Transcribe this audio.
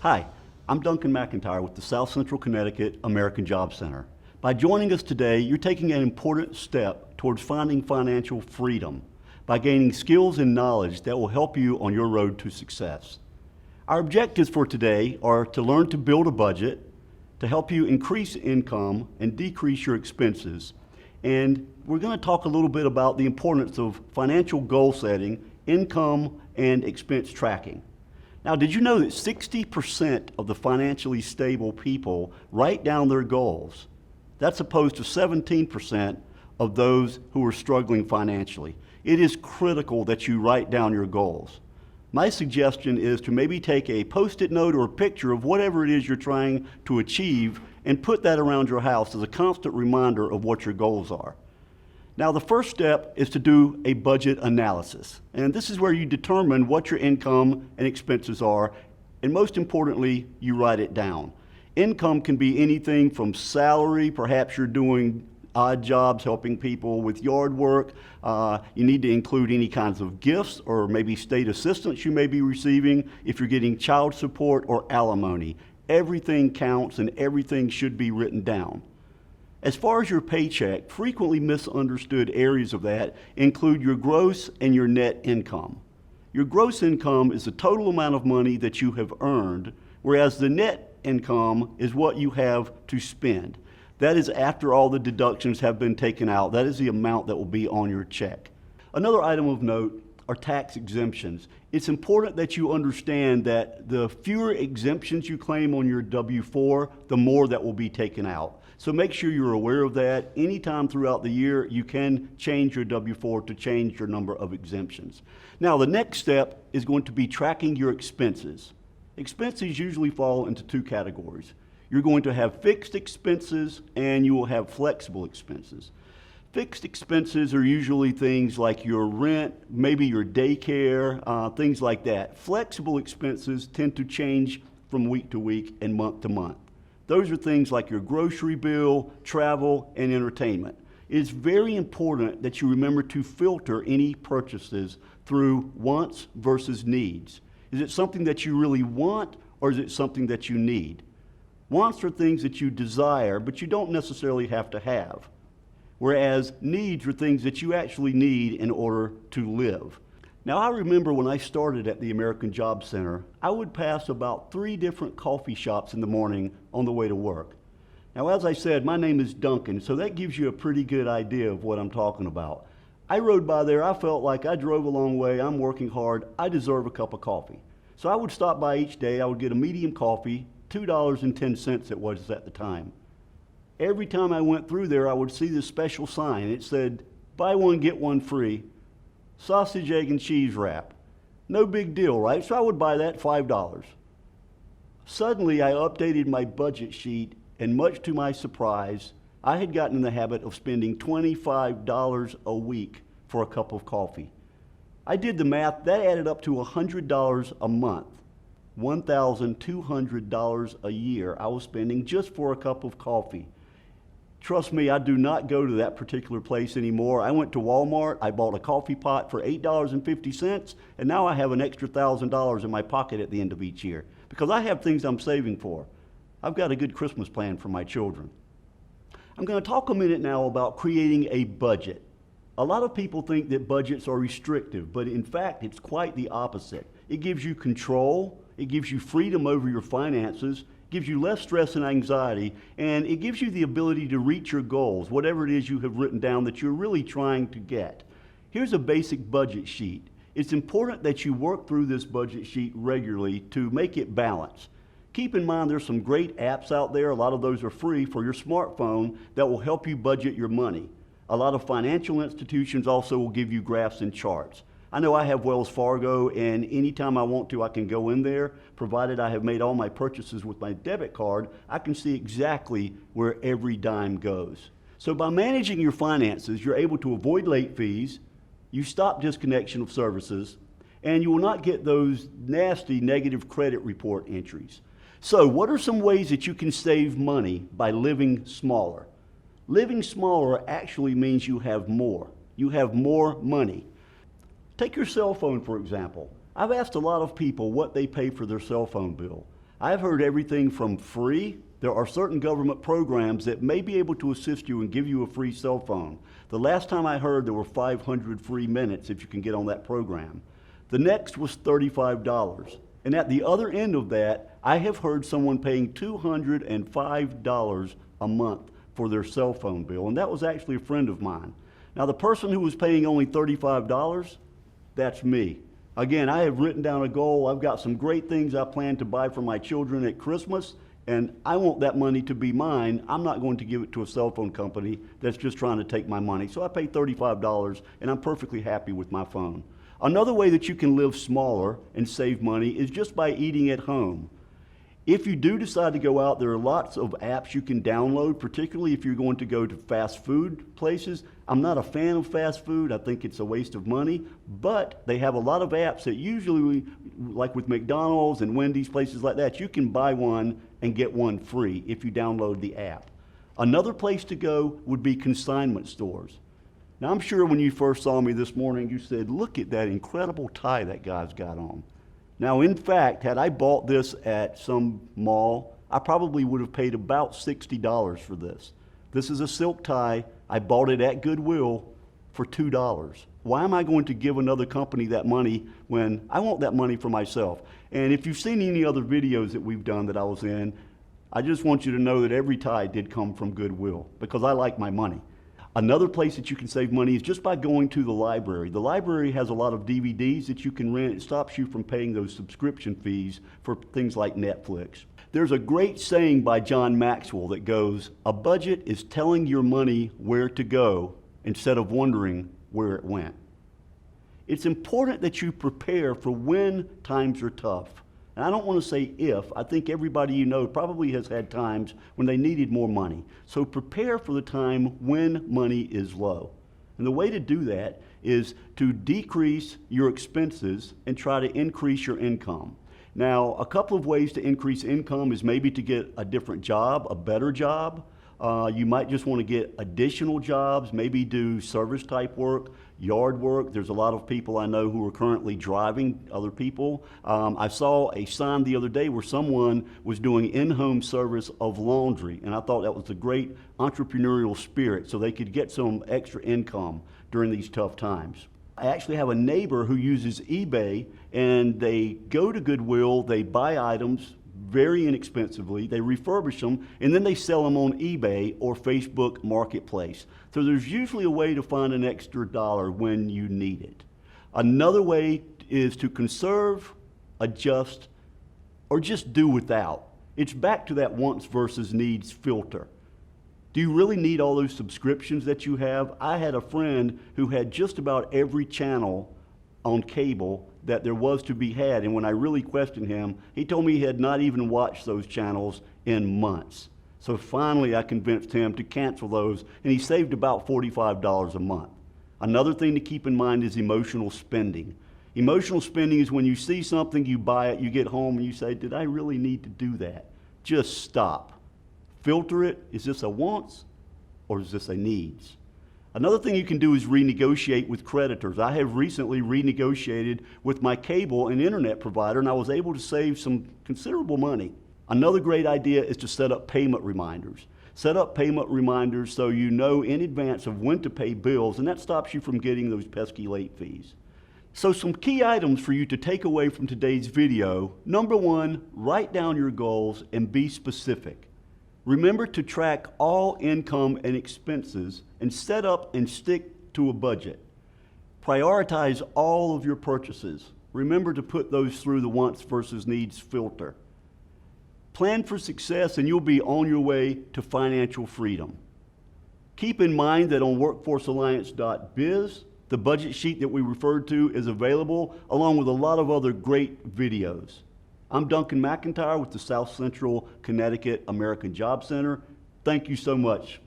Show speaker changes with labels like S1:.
S1: Hi, I'm Duncan McIntyre with the South Central Connecticut American Job Center. By joining us today, you're taking an important step towards finding financial freedom by gaining skills and knowledge that will help you on your road to success. Our objectives for today are to learn to build a budget, to help you increase income and decrease your expenses. And we're going to talk a little bit about the importance of financial goal setting, income, and expense tracking. Now, did you know that 60% of the financially stable people write down their goals? That's opposed to 17% of those who are struggling financially. It is critical that you write down your goals. My suggestion is to maybe take a Post-it note or a picture of whatever it is you're trying to achieve and put that around your house as a constant reminder of what your goals are. Now, the first step is to do a budget analysis. And this is where you determine what your income and expenses are, and most importantly, you write it down. Income can be anything from salary, perhaps you're doing odd jobs helping people with yard work. You need to include any kinds of gifts or maybe state assistance you may be receiving if you're getting child support or alimony. Everything counts and everything should be written down. As far as your paycheck, frequently misunderstood areas of that include your gross and your net income. Your gross income is the total amount of money that you have earned, whereas the net income is what you have to spend. That is after all the deductions have been taken out. That is the amount that will be on your check. Another item of note are tax exemptions. It's important that you understand that the fewer exemptions you claim on your W-4, the more that will be taken out. So make sure you're aware of that. Anytime throughout the year, you can change your W-4 to change your number of exemptions. Now, the next step is going to be tracking your expenses. Expenses usually fall into two categories. You're going to have fixed expenses and you will have flexible expenses. Fixed expenses are usually things like your rent, maybe your daycare, things like that. Flexible expenses tend to change from week to week and month to month. Those are things like your grocery bill, travel, and entertainment. It is very important that you remember to filter any purchases through wants versus needs. Is it something that you really want, or is it something that you need? Wants are things that you desire, but you don't necessarily have to have. Whereas needs are things that you actually need in order to live. Now, I remember when I started at the American Job Center, I would pass about 3 different coffee shops in the morning on the way to work. Now, as I said, my name is Duncan, so that gives you a pretty good idea of what I'm talking about. I rode by there, I felt like I drove a long way, I'm working hard, I deserve a cup of coffee. So I would stop by each day, I would get a medium coffee, $2.10 it was at the time. Every time I went through there, I would see this special sign. It said, buy one, get one free. Sausage, egg, and cheese wrap. No big deal, right? So I would buy that $5. Suddenly, I updated my budget sheet, and much to my surprise, I had gotten in the habit of spending $25 a week for a cup of coffee. I did the math, that added up to $100 a month. $1,200 a year I was spending just for a cup of coffee. Trust me, I do not go to that particular place anymore. I went to Walmart, I bought a coffee pot for $8.50, and now I have an extra $1,000 in my pocket at the end of each year because I have things I'm saving for. I've got a good Christmas plan for my children. I'm going to talk a minute now about creating a budget. A lot of people think that budgets are restrictive, but in fact, it's quite the opposite. It gives you control, it gives you freedom over your finances, gives you less stress and anxiety, and it gives you the ability to reach your goals, whatever it is you have written down that you're really trying to get. Here's a basic budget sheet. It's important that you work through this budget sheet regularly to make it balanced. Keep in mind there's some great apps out there, a lot of those are free for your smartphone that will help you budget your money. A lot of financial institutions also will give you graphs and charts. I know I have Wells Fargo, and anytime I want to, I can go in there. Provided I have made all my purchases with my debit card, I can see exactly where every dime goes. So by managing your finances, you're able to avoid late fees, you stop disconnection of services, and you will not get those nasty negative credit report entries. So what are some ways that you can save money by living smaller? Living smaller actually means you have more. You have more money. Take your cell phone, for example. I've asked a lot of people what they pay for their cell phone bill. I've heard everything from free. There are certain government programs that may be able to assist you and give you a free cell phone. The last time I heard, there were 500 free minutes if you can get on that program. The next was $35. And at the other end of that, I have heard someone paying $205 a month for their cell phone bill, and that was actually a friend of mine. Now, the person who was paying only $35, that's me. Again, I have written down a goal. I've got some great things I plan to buy for my children at Christmas, and I want that money to be mine. I'm not going to give it to a cell phone company that's just trying to take my money. So I pay $35, and I'm perfectly happy with my phone. Another way that you can live smaller and save money is just by eating at home. If you do decide to go out, there are lots of apps you can download, particularly if you're going to go to fast food places. I'm not a fan of fast food. I think it's a waste of money, but they have a lot of apps that usually, like with McDonald's and Wendy's, places like that, you can buy one and get one free if you download the app. Another place to go would be consignment stores. Now, I'm sure when you first saw me this morning, you said, look at that incredible tie that guy's got on. Now, in fact, had I bought this at some mall, I probably would have paid about $60 for this. This is a silk tie. I bought it at Goodwill for $2. Why am I going to give another company that money when I want that money for myself? And if you've seen any other videos that we've done that I was in, I just want you to know that every tie did come from Goodwill because I like my money. Another place that you can save money is just by going to the library. The library has a lot of DVDs that you can rent. It stops you from paying those subscription fees for things like Netflix. There's a great saying by John Maxwell that goes, "A budget is telling your money where to go instead of wondering where it went." It's important that you prepare for when times are tough. And I don't want to say if. I think everybody you know probably has had times when they needed more money. So prepare for the time when money is low. And the way to do that is to decrease your expenses and try to increase your income. Now, a couple of ways to increase income is maybe to get a different job, a better job. You might just want to get additional jobs, maybe do service type work, yard work. There's a lot of people I know who are currently driving other people. I saw a sign the other day where someone was doing in-home service of laundry, and I thought that was a great entrepreneurial spirit so they could get some extra income during these tough times. I actually have a neighbor who uses eBay, and they go to Goodwill, they buy items very inexpensively, they refurbish them, and then they sell them on eBay or Facebook Marketplace. So there's usually a way to find an extra dollar when you need it. Another way is to conserve, adjust, or just do without. It's back to that wants versus needs filter. Do you really need all those subscriptions that you have? I had a friend who had just about every channel on cable that there was to be had, and when I really questioned him, he told me he had not even watched those channels in months. So finally I convinced him to cancel those, and he saved about $45 a month. Another thing to keep in mind is emotional spending. Emotional spending is when you see something, you buy it, you get home and you say, did I really need to do that? Just stop. Filter it. Is this a wants or is this a needs? Another thing you can do is renegotiate with creditors. I have recently renegotiated with my cable and internet provider, and I was able to save some considerable money. Another great idea is to set up payment reminders. Set up payment reminders so you know in advance of when to pay bills, and that stops you from getting those pesky late fees. So some key items for you to take away from today's video. Number one, write down your goals and be specific. Remember to track all income and expenses and set up and stick to a budget. Prioritize all of your purchases. Remember to put those through the wants versus needs filter. Plan for success and you'll be on your way to financial freedom. Keep in mind that on workforcealliance.biz, the budget sheet that we referred to is available along with a lot of other great videos. I'm Duncan McIntyre with the South Central Connecticut American Job Center. Thank you so much.